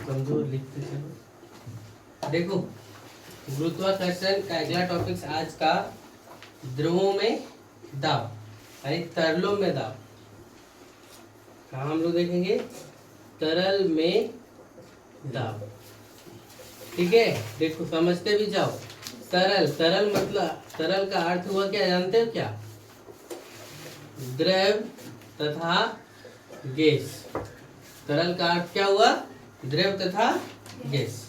कमजोर लिखते चलो। देखो, गुरुत्वाकर्षण का अगला टॉपिक आज का द्रवों में दाब यानी तरलों में दाब। कहाँ हम लोग देखेंगे? तरल में दाब। ठीक है, देखो समझते भी जाओ। तरल, तरल मतलब तरल का अर्थ हुआ क्या, जानते हो क्या? द्रव तथा गैस। तरल का अर्थ क्या हुआ? द्रव तथा गैस।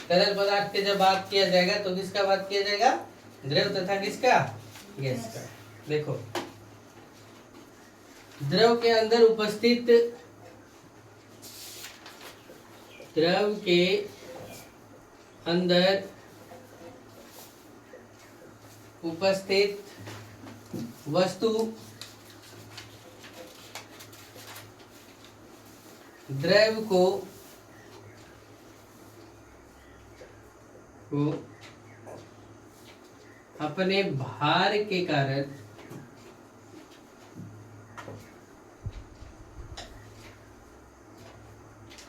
तरल पदार्थ के जब बात किया जाएगा तो किसका बात किया जाएगा? द्रव तथा किसका? गैस का। देखो, द्रव के अंदर उपस्थित, द्रव के अंदर उपस्थित वस्तु द्रव को अपने भार के कारण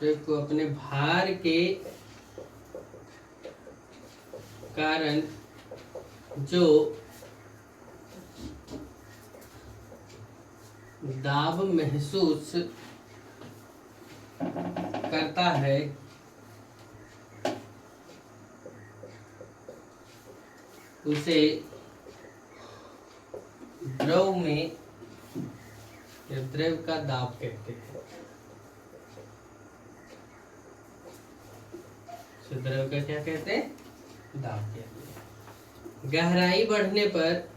अपने भार के कारण जो दाब महसूस करता है उसे द्रव में या द्रव का दाब कहते हैं। द्रव का क्या कहते हैं? दाब कहते हैं। गहराई बढ़ने पर,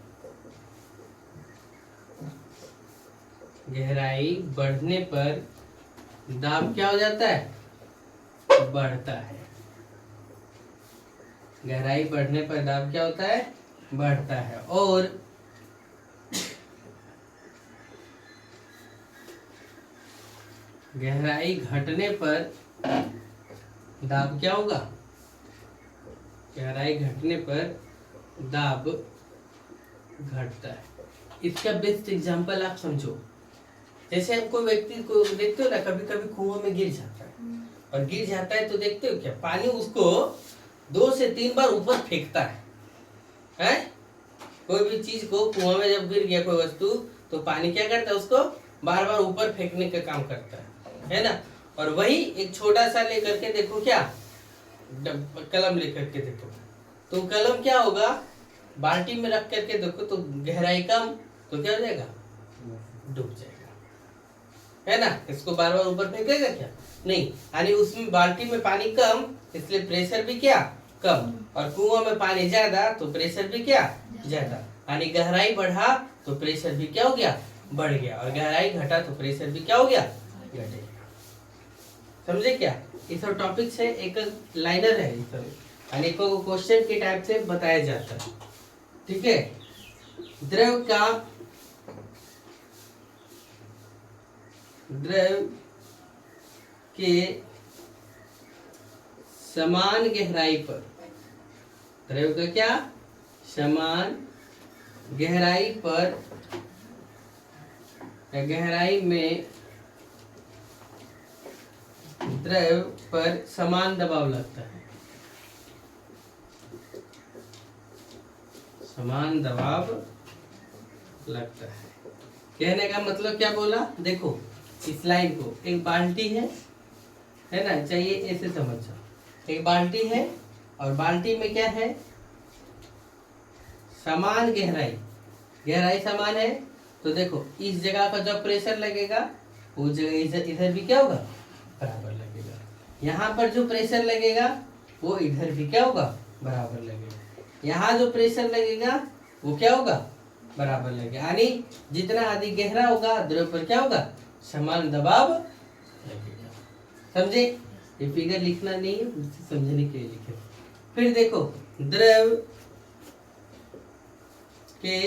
गहराई बढ़ने पर दाब क्या हो जाता है? बढ़ता है। गहराई बढ़ने पर दाब क्या होता है? बढ़ता है। और गहराई घटने पर दाब क्या होगा? गहराई घटने पर दाब घटता है। इसका बेस्ट एग्जांपल आप समझो। जैसे हम कोई व्यक्ति को देखते हो ना, कभी कभी कुआं में गिर जाता है, और गिर जाता है तो देखते हो क्या, पानी उसको 2 से 3 बार ऊपर फेंकता है? कोई भी चीज को कुआं में जब गिर गया कोई वस्तु, तो पानी क्या करता है? उसको बार बार ऊपर फेंकने का काम करता है ना? और वही एक छोटा सा लेकर के देखो, क्या कलम लेकर के देखो, तो कलम क्या होगा? बाल्टी में रख करके देखो तो गहराई कम, तो क्या हो जाएगा? डूब जाएगा, है ना? इसको बार बार ऊपर फेंकेगा क्या? नहीं। यानी उसमें बाल्टी में पानी कम, इसलिए प्रेशर भी क्या? कम। और कुआं में पानी ज्यादा, तो प्रेशर भी क्या? ज्यादा। यानी गहराई बढ़ा तो प्रेशर भी क्या हो गया? बढ़ गया। और गहराई घटा तो प्रेशर भी क्या हो गया? घट गया। समझे क्या? ये सब टॉपिक्स है, एक लाइनर है ये सब, यानी को क्वेश्चन के टाइप से बताया जाता है। ठीक है। द्रव के समान गहराई पर, द्रव का क्या? समान गहराई पर, गहराई में द्रव पर समान दबाव लगता है। समान दबाव लगता है। कहने का मतलब क्या बोला? देखो इस लाइन को, एक बाल्टी है ना? चाहिए ऐसे समझो, एक बाल्टी है और बाल्टी में क्या है? समान गहराई, गहराई समान है। तो देखो इस जगह का जो प्रेशर लगेगा उस जगह इधर भी क्या होगा? बराबर लगेगा। यहाँ पर जो प्रेशर लगेगा वो इधर भी क्या होगा? बराबर लगेगा। यहाँ जो प्रेशर लगेगा वो क्या होगा? बराबर लगेगा। यानी जितना अधिक गहरा होगा द्रव पर क्या होगा? समान दबाव लगेगा। समझे? ये फिगर लिखना नहीं है, समझने के लिए लिखे। फिर देखो, द्रव के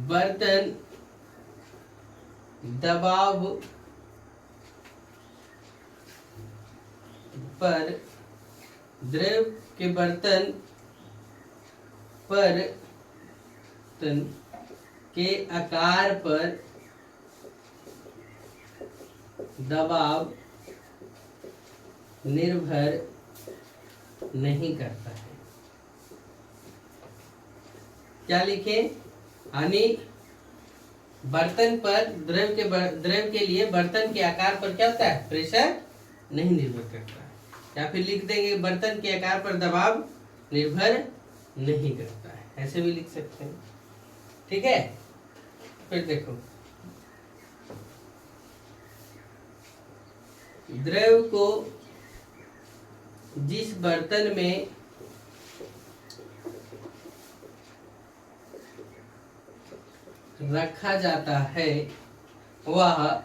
बर्तन दबाव पर, द्रव के बर्तन पर के आकार पर दबाव निर्भर नहीं करता है। क्या लिखे? यानी बर्तन पर द्रव के लिए बर्तन के आकार पर क्या होता है? प्रेशर नहीं निर्भर करता है। या फिर लिख देंगे बर्तन के आकार पर दबाव निर्भर नहीं करता है, ऐसे भी लिख सकते हैं। ठीक है, फिर देखो द्रव को जिस बर्तन में रखा जाता है वह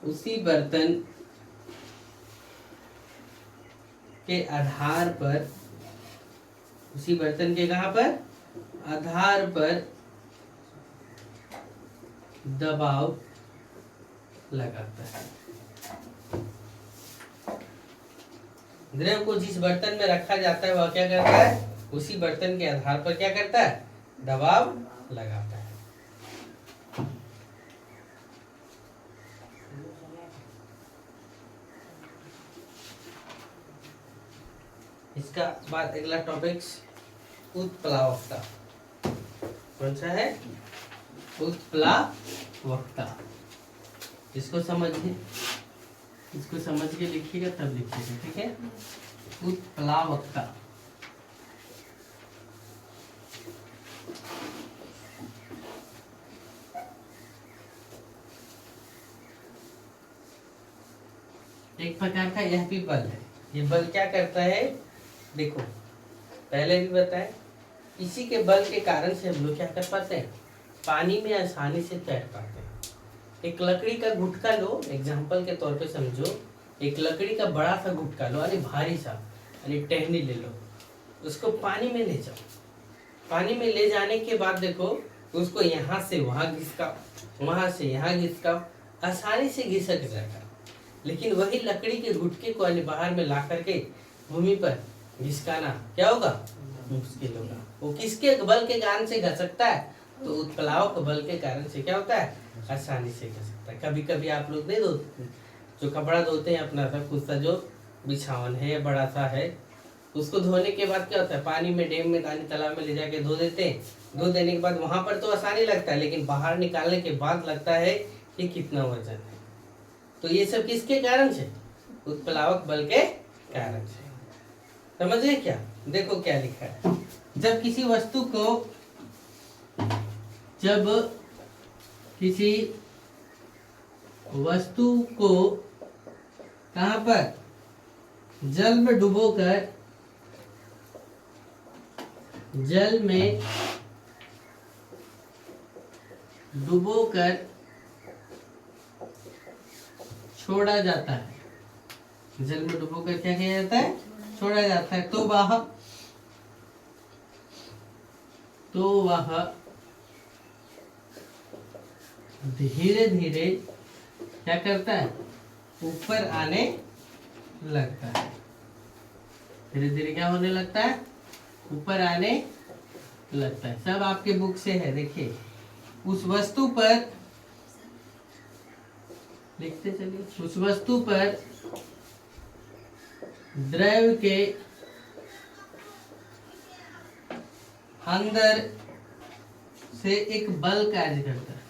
उसी बर्तन के आधार पर, उसी बर्तन के कहां पर? आधार पर दबाव लगाता है। द्रव को जिस बर्तन में रखा जाता है वह क्या करता है? उसी बर्तन के आधार पर क्या करता है? दबाव लगाता है। इसका बाद अगला टॉपिक्स उत्प्लावकता। कौन सा है? उत्प्लावकता। इसको समझिए, इसको समझ के लिखिएगा तब लिखिएगा। ठीक है, उत्प्लावकता। एक प्रकार का यह भी बल है। ये बल क्या करता है? देखो पहले भी बताएं, इसी के बल के कारण से हम लोग क्या कर पाते हैं? पानी में आसानी से तैर पाते हैं। एक लकड़ी का गुटका लो, एग्जाम्पल के तौर पे समझो, एक लकड़ी का बड़ा सा गुटका लो, यानी भारी सा, यानी टहनी ले लो, उसको पानी में ले जाओ। पानी में ले जाने के बाद देखो उसको यहाँ से वहां घिसकाओ, वहां से यहाँ घिसकाओ, आसानी से घिसक जाएगा। लेकिन वही लकड़ी के गुटके को बाहर में ला करके भूमि पर घिसकाना क्या होगा? मुश्किल होगा। वो किसके बल के कारण से घसकता है? तो उत्प्लावक बल के कारण से क्या होता है? आसानी से घसकता है। कभी कभी आप लोग नहीं धोते, जो कपड़ा धोते हैं अपना सा खुद सा, जो बिछावन है या बड़ा सा है, उसको धोने के बाद क्या होता है? पानी में, डैम में, पानी तालाब में ले जाके धो देते हैं। धो देने के बाद वहां पर तो आसानी लगता है, लेकिन बाहर निकालने के बाद लगता है कि कितना वजन है। तो ये सब किसके कारण से? उत्प्लावक बल के कारण से। समझिए क्या? देखो क्या लिखा है। जब किसी वस्तु को कहां पर? जल में डुबोकर, जल में डुबोकर छोड़ा जाता है। जल में डुबोकर क्या किया जाता है? छोड़ा जाता है। तो वह धीरे धीरे क्या करता है? ऊपर आने लगता है। धीरे धीरे क्या होने लगता है? ऊपर आने लगता है। सब आपके बुक से है, देखिए। उस वस्तु पर लिखते चलिए। उस वस्तु पर द्रव के अंदर से एक बल कार्य करता है।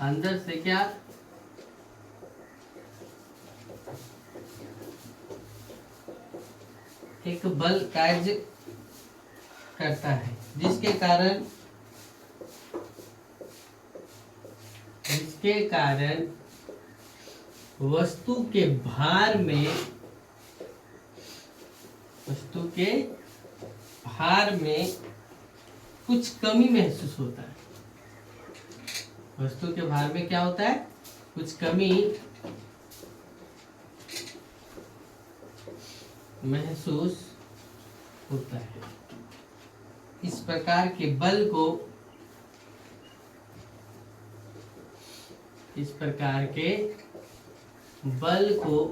अंदर से क्या? एक बल कार्य करता है, जिसके कारण वस्तु के भार में कुछ कमी महसूस होता है। वस्तु के भार में क्या होता है? कुछ कमी महसूस होता है। इस प्रकार के बल को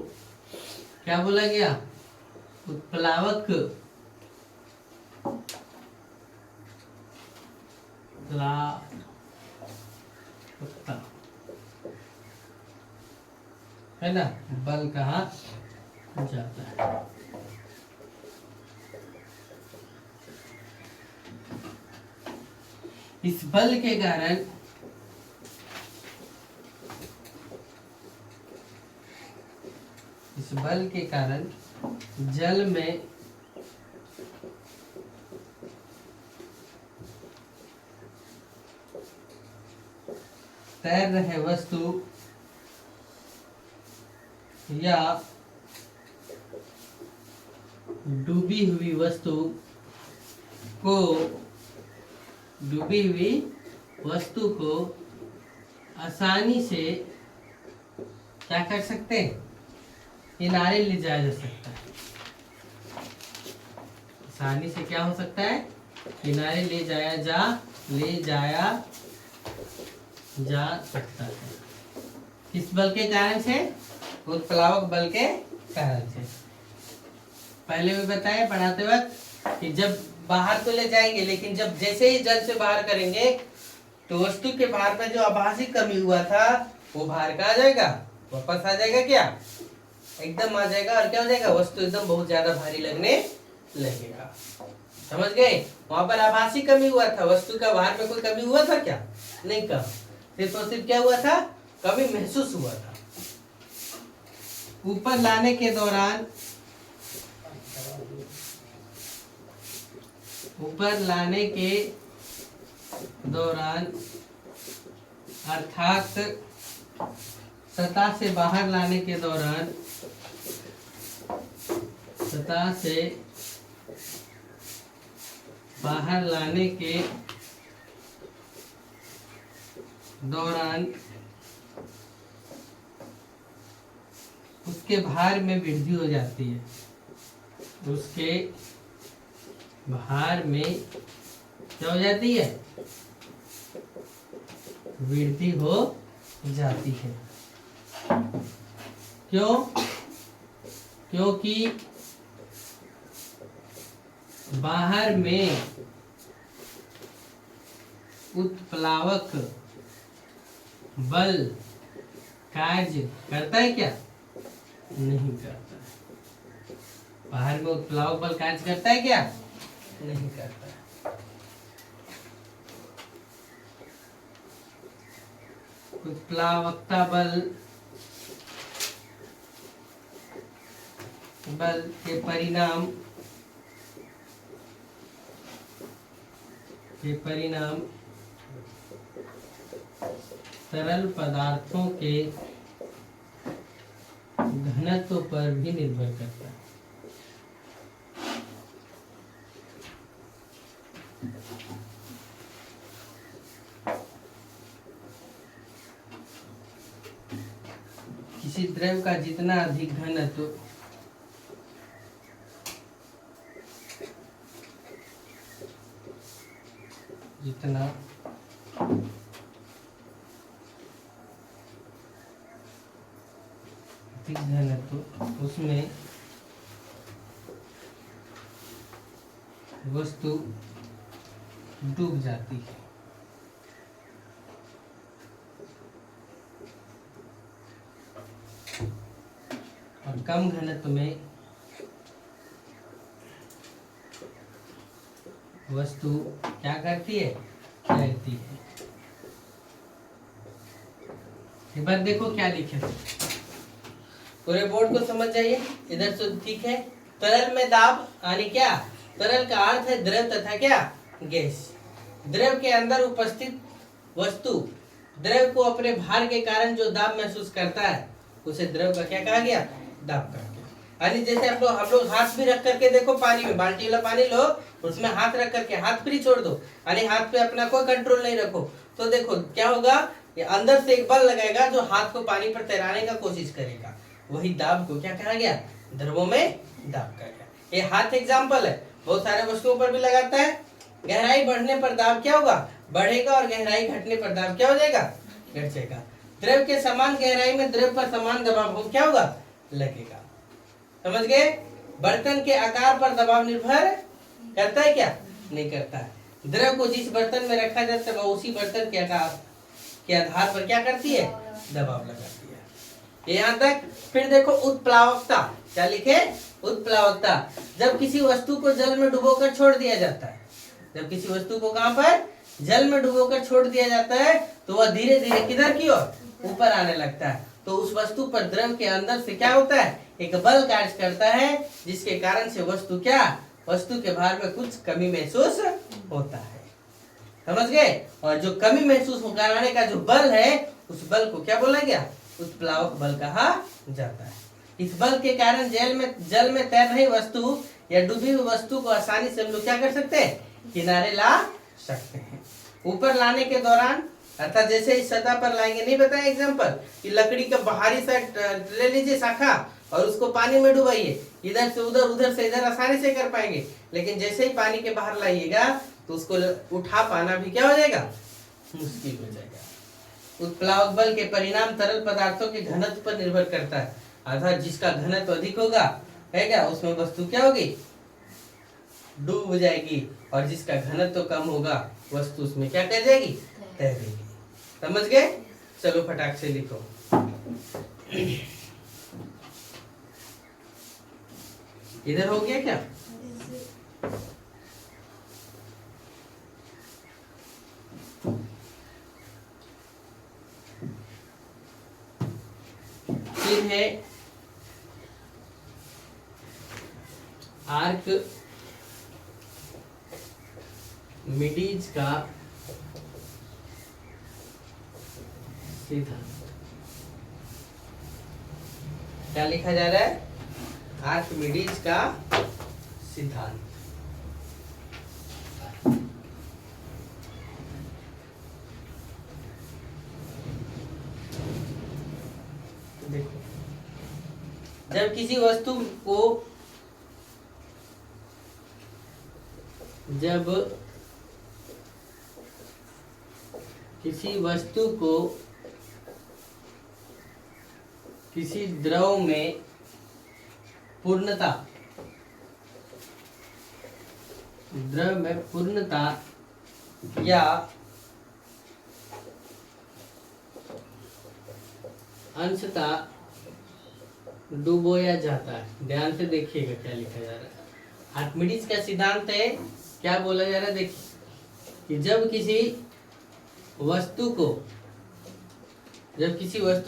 क्या बोला गया? उत्प्लावकता। है ना, बल कहाँ जाता है। इस बल के कारण जल में तैर रहे वस्तु या डूबी हुई वस्तु को आसानी से क्या कर सकते हैं, किनारे ले जाया जा सकता है। आसानी से क्या हो सकता है, किनारे ले जाया जा सकता है। किस बल के कारण से, उत्प्लावक बल के कारण से। पहले भी बताया पढ़ाते वक्त कि जब बाहर तो ले जाएंगे, लेकिन जब जैसे ही जल से बाहर करेंगे तो वस्तु के भार में जो आभासी कमी हुआ था वो भार का आ जाएगा, वापस आ जाएगा, क्या एकदम आ जाएगा। और क्या हो जाएगा, वस्तु एकदम बहुत ज्यादा भारी लगने लगेगा। समझ गए, वहां पर आभासी कमी हुआ था, वस्तु का भार में कोई कमी हुआ था क्या, नहीं, कम सिर्फ और सिर्फ क्या हुआ था, कमी महसूस हुआ था। ऊपर लाने के दौरान अर्थात सतह से बाहर लाने के दौरान उसके भार में वृद्धि हो जाती है। उसके भार में क्या हो जाती है, वृद्धि हो जाती है। क्यों, क्योंकि बाहर में उत्प्लावक बल कार्य करता है क्या, नहीं करता है। बाहर में उत्प्लावक बल कार्य करता है क्या, नहीं करता है। उत्प्लावकता बल के परिणाम तरल पदार्थों के घनत्व पर भी निर्भर करता है। किसी द्रव का जितना अधिक घनत्व उसमें वस्तु डूब जाती है। और कम घनत्व में वस्तु क्या करती है, तैरती है। एक बार देखो क्या लिखे, पूरे बोर्ड को समझ जाइए। इधर तो ठीक है, तरल में दाब यानी क्या, तरल का अर्थ है द्रव तथा क्या, गैस। द्रव के अंदर उपस्थित वस्तु द्रव को अपने भार के कारण जो दाब महसूस करता है उसे द्रव का क्या कहा गया, दाब कहा गया। यानी जैसे हम लोग हाथ भी रख करके देखो, पानी में बाल्टी वाला पानी लो, उसमें हाथ रख करके हाथ फ्री छोड़ दो, यानी हाथ पे अपना कोई कंट्रोल नहीं रखो, तो देखो क्या होगा, ये अंदर से एक बल लगेगा जो हाथ को पानी पर तैराने का कोशिश करेगा। वही दाब को क्या कहा गया, द्रवों में दाब कहा गया। ये हाथ एग्जाम्पल है, बहुत सारे वस्तुओं पर भी लगाता है। गहराई बढ़ने पर दाब क्या होगा, बढ़ेगा, और गहराई घटने पर दाब क्या हो जाएगा, घट जाएगा। द्रव के समान गहराई में द्रव पर समान दबाव हो क्या होगा, लगेगा। समझ गए, बर्तन के आकार पर दबाव निर्भर करता है क्या, नहीं करता है। द्रव को जिस बर्तन में रखा जाता है वह उसी बर्तन के आकार के आधार पर क्या करती है, दबाव लगाती है। यहाँ तक। फिर देखो उत्प्लावकता, क्या लिखे? उत्प्लावकता। जब किसी वस्तु को जल में डुबोकर छोड़ दिया जाता है, जब किसी वस्तु को कहां पर? जल में डुबोकर छोड़ दिया जाता है, तो वह धीरे धीरे किधर की ओर? ऊपर आने लगता है। तो उस वस्तु पर द्रव के अंदर से क्या होता है? एक बल कार्य करता है, जिसके कारण से वस्तु क्या? वस्तु के भार में कुछ कमी महसूस होता है। समझ गए? और जो कमी महसूस कराने का जो बल है, उस बल को क्या बोला गया? उत्प्लावक बल कहा जाता है। इस बल के कारण जल में तैर रही वस्तु या डूबी हुई वस्तु को आसानी से हम लोग क्या कर सकते हैं? किनारे ला सकते हैं। ऊपर लाने के दौरान, अर्थात जैसे इस सतह पर लाएंगे, नहीं बताया एग्जांपल कि लकड़ी का बाहरी साइड ले लीजिए शाखा और उसको पानी में डुबाइए, इधर से उधर उधर से इधर आसानी से कर पाएंगे। लेकिन जैसे ही पानी के बाहर लाइएगा तो उसको उठा पाना भी क्या हो जाएगा? मुश्किल हो जाएगा। उत्प्लावक बल के परिणाम तरल पदार्थों के घनत्व पर निर्भर करता है। अर्थात जिसका घनत्व अधिक होगा है क्या, उसमें वस्तु क्या होगी? डूब जाएगी। और जिसका घनत्व कम होगा वस्तु उसमें क्या कर जाएगी? तैरेगी। समझ गए? चलो फटाक से लिखो। इधर हो गया क्या? फिर है आर्क मिडीज का सिद्धांत। क्या लिखा जा रहा है? आर्किमिडीज का सिद्धांत। देखो, जब किसी वस्तु को किसी द्रव में पूर्णता या अंशतः डुबोया जाता है। ध्यान से देखिएगा क्या लिखा जा रहा है। आर्किमिडीज का सिद्धांत है, क्या बोला जा रहा है? देखिए कि जब किसी वस्तु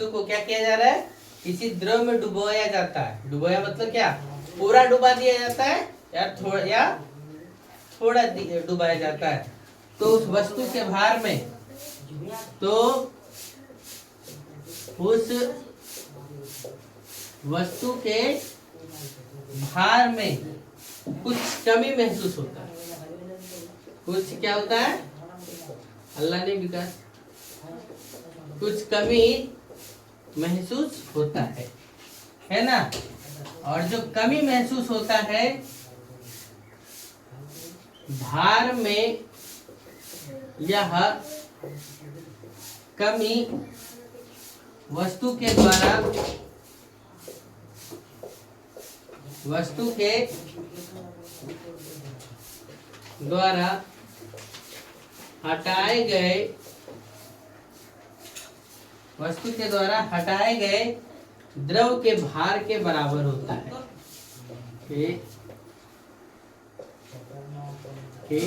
को क्या किया जा रहा है? किसी द्रव में डुबोया जाता है। डुबोया मतलब क्या? पूरा डुबा दिया जाता है या थोड़ा डुबाया जाता है। तो उस वस्तु के भार में कुछ कमी महसूस होता है। कुछ क्या होता है? अल्लाह ने विकास, कुछ कमी महसूस होता है ना? और जो कमी महसूस होता है भार में, यह कमी वस्तु के द्वारा हटाए गए द्रव के भार के बराबर होता है। के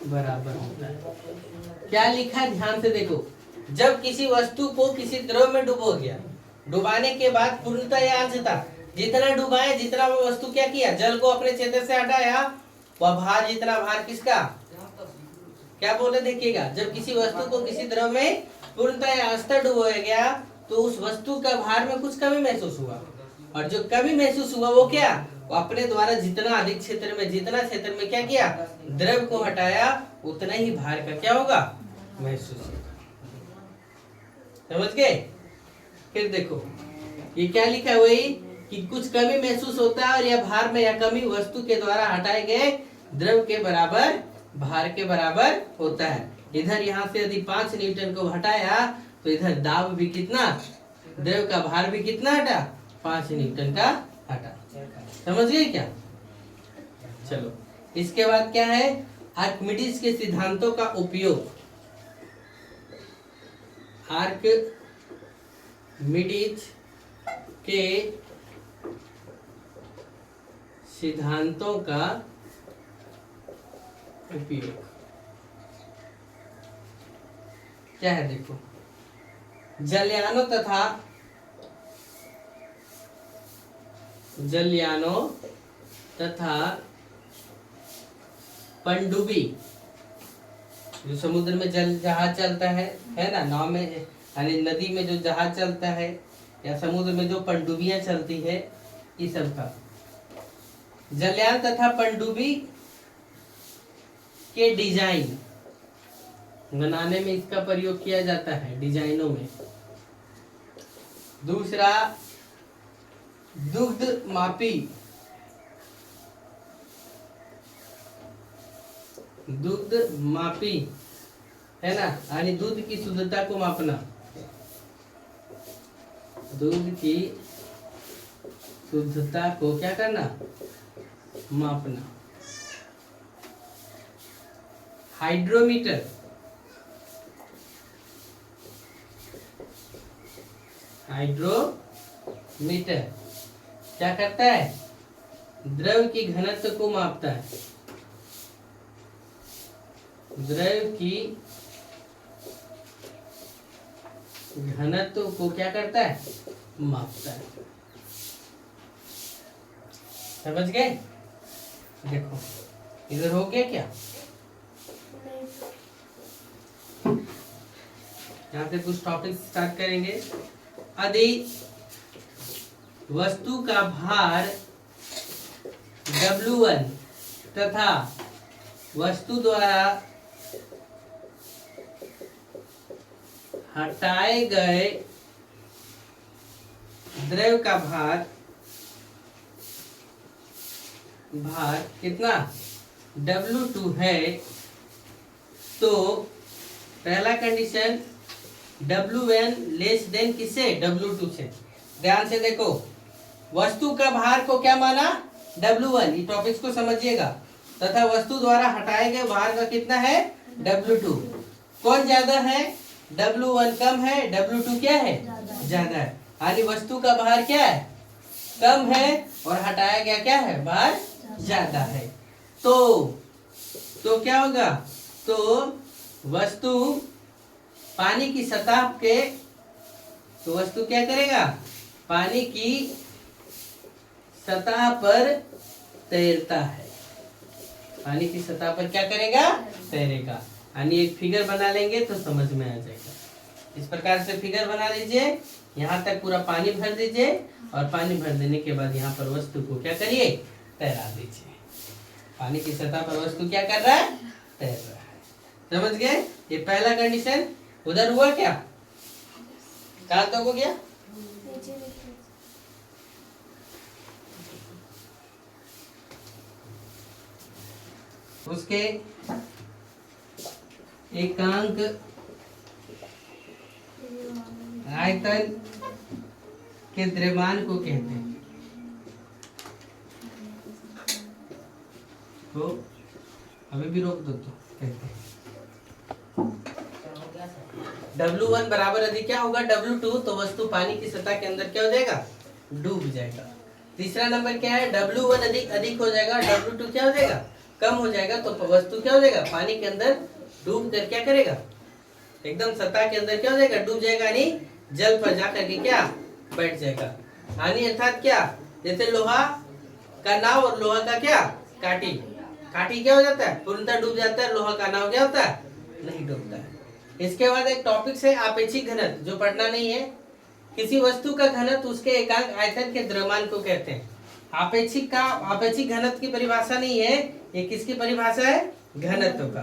बराबर होता है। क्या लिखा है? ध्यान से देखो। जब किसी वस्तु को किसी द्रव में डुबो गया, डुबाने के बाद पूर्णतः या अंशतः, जितना डुबाया, जितना वो वस्तु क्या किया? जल को अपने क्षेत्र से हटाया, वह भार, जितना भार किसका? क्या बोले? देखिएगा, जब किसी वस्तु को किसी द्रव में पूर्णतः या अंशतः डुबोया गया तो उस वस्तु का भार में कुछ कमी महसूस हुआ। और जो कमी महसूस हुआ वो क्या? वो अपने द्वारा जितना अधिक क्षेत्र में क्या किया? द्रव को हटाया, उतना ही भार का क्या होगा? महसूस होगा। समझ गए? फिर देखो ये क्या लिखा है? वही कि कुछ कमी महसूस होता है और यह भार में यह कमी वस्तु के द्वारा हटाए गए द्रव के बराबर, भार के बराबर होता है। इधर यहाँ से यदि 5 न्यूटन को हटाया तो इधर दाब भी कितना, द्रव का भार भी कितना हटा? 5 न्यूटन का हटा। समझ गए क्या? चलो, इसके बाद क्या है? आर्किमिडीज के सिद्धांतों का उपयोग। मिडिज के सिद्धांतों का उपयोग क्या है? देखो, जलयानों तथा पनडुब्बी, जो समुद्र में जहाज चलता है ना, नाव में यानी नदी में जो जहाज चलता है या समुद्र में जो पनडुब्बियां चलती है, इस सब का जलयान तथा पनडुब्बी के डिजाइन बनाने में इसका प्रयोग किया जाता है, डिजाइनों में। दूसरा, दुग्ध मापी है ना, यानी दूध की शुद्धता को मापना, दूध की शुद्धता को क्या करना? मापना। हाइड्रोमीटर, क्या करता है? द्रव की घनत्व को मापता है, द्रव की घनत्व को क्या करता है? मापता है। समझ गए? देखो, इधर हो गया क्या? यहाँ से कुछ टॉपिक स्टार्ट करेंगे। यदि वस्तु का भार W1 तथा वस्तु द्वारा हटाए गए द्रव का भार कितना? W2 है, तो पहला कंडीशन W1 लेस देन किससे? W2 से। ध्यान से देखो, वस्तु का भार को क्या माना? W1, ये टॉपिक्स को समझिएगा, तथा वस्तु द्वारा हटाए गए भार का कितना है? W2। कौन ज्यादा है? W1 कम है, W2 क्या है? ज्यादा है। यानी वस्तु का भार क्या है? कम है, और हटाया गया क्या है? भार ज्यादा है। तो क्या होगा? तो वस्तु पानी की सतह के, तो वस्तु क्या करेगा? पानी की सतह पर तैरता है, पानी की सतह पर क्या करेगा? तैरेगा। यानी एक फिगर बना लेंगे तो समझ में आ जाएगा। इस प्रकार से फिगर बना लीजिए, यहाँ तक पूरा पानी भर दीजिए, और पानी भर देने के बाद यहाँ पर वस्तु को क्या करिए? तैरा दीजिए। पानी की सतह पर वस्तु क्या कर रहा है? तैर रहा है। समझ गए? ये पहला कंडीशन। उधर हुआ क्या? कहाँ तक हो गया? उसके एकांक आयतन के द्रव्यमान को कहते हैं। तो अभी भी रोक दो, तो कहते हैं W1 बराबर यदि क्या होगा? W2, तो वस्तु पानी की सतह के अंदर क्या हो जाएगा? डूब जाएगा। तीसरा नंबर क्या है? W1 अधिक हो जाएगा, W2 क्या हो जाएगा? कम हो जाएगा, तो वस्तु क्या हो जाएगा? पानी के अंदर डूब कर क्या करेगा? एकदम सतह के अंदर क्या हो जाएगा? डूब जाएगा, यानी जल पर जाकर के क्या? बैठ जाएगा। यानी अर्थात क्या? जैसे लोहा का नाव और लोहा का क्या? काठी क्या हो जाता है? पूर्णतः डूब जाता है। लोहा का नाव क्या होता है? नहीं डूबता है। इसके बाद एक टॉपिक है आपेक्षिक घनत्व, जो पढ़ना नहीं है। किसी वस्तु का घनत्व उसके एकांक आयतन के द्रव्यमान को कहते हैं। आपेक्षिक घनत्व की परिभाषा नहीं है, ये किसकी परिभाषा है? घनत्व का।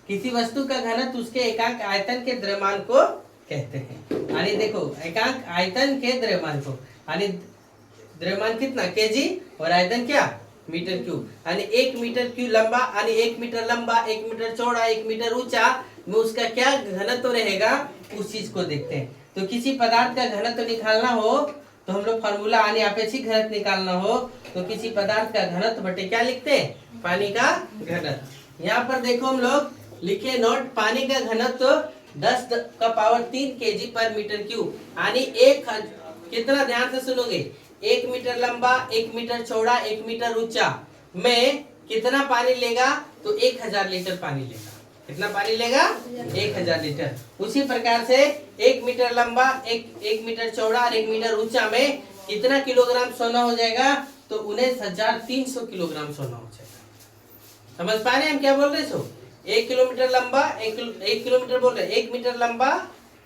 किसी वस्तु का घनत्व उसके एकांक आयतन के द्रव्यमान को कहते हैं। यानी देखो, एकांक आयतन के द्रव्यमान को, यानी द्रव्यमान कितना? केजी, और आयतन क्या? Metre cube. यानी 1 मीटर क्यूब लंबा, यानी 1 मीटर लंबा, 1 मीटर चौड़ा, 1 मीटर ऊंचा में उसका क्या घनत्व रहेगा, उस चीज को देखते हैं। तो किसी पदार्थ का घनत्व निकालना हो तो हम लोग फॉर्मूला, यानी आपेक्षिक घनत्व निकालना हो तो किसी पदार्थ का घनत्व बटे क्या लिखते हैं? पानी का घनत्व। यहाँ पर देखो हम लोग लिखे नोट, पानी का घनत्व 10 का पावर 3 kg पर मीटर क्यूब, यानी कितना, ध्यान से सुनोगे, 1 मीटर लंबा, 1 मीटर चौड़ा, 1 मीटर ऊंचा में कितना पानी लेगा, तो 1000 लीटर पानी लेगा। कितना पानी लेगा, 1000 लीटर। उसी प्रकार से 1 मीटर लंबा, 1 मीटर चौड़ा और 1 मीटर ऊंचा में कितना किलोग्राम सोना हो जाएगा, तो 19,300 किलोग्राम सोना हो जाएगा। समझ पा रहे हैं हम क्या बोल रहे सो? 1 किलोमीटर लंबा, 1 किलोमीटर बोल रहे, 1 मीटर लंबा,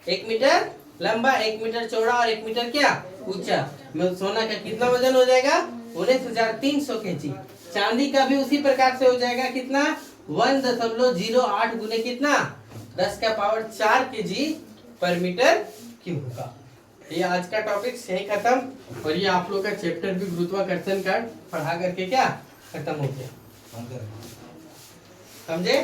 1 मीटर चौड़ा और 1 मीटर क्या ऊंचा में सोना का कितना वजन हो जाएगा, 19,300 kg। चांदी का भी उसी प्रकार से हो जाएगा, कितना, 1.08 गुने कितना, 10 का पावर 4 kg पर मीटर क्यूब होगा। ये आज का टॉपिक यही खत्म, और ये आप लोग का चैप्टर भी गुरुत्वाकर्षण का पढ़ा करके क्या खत्म हो गया। समझे?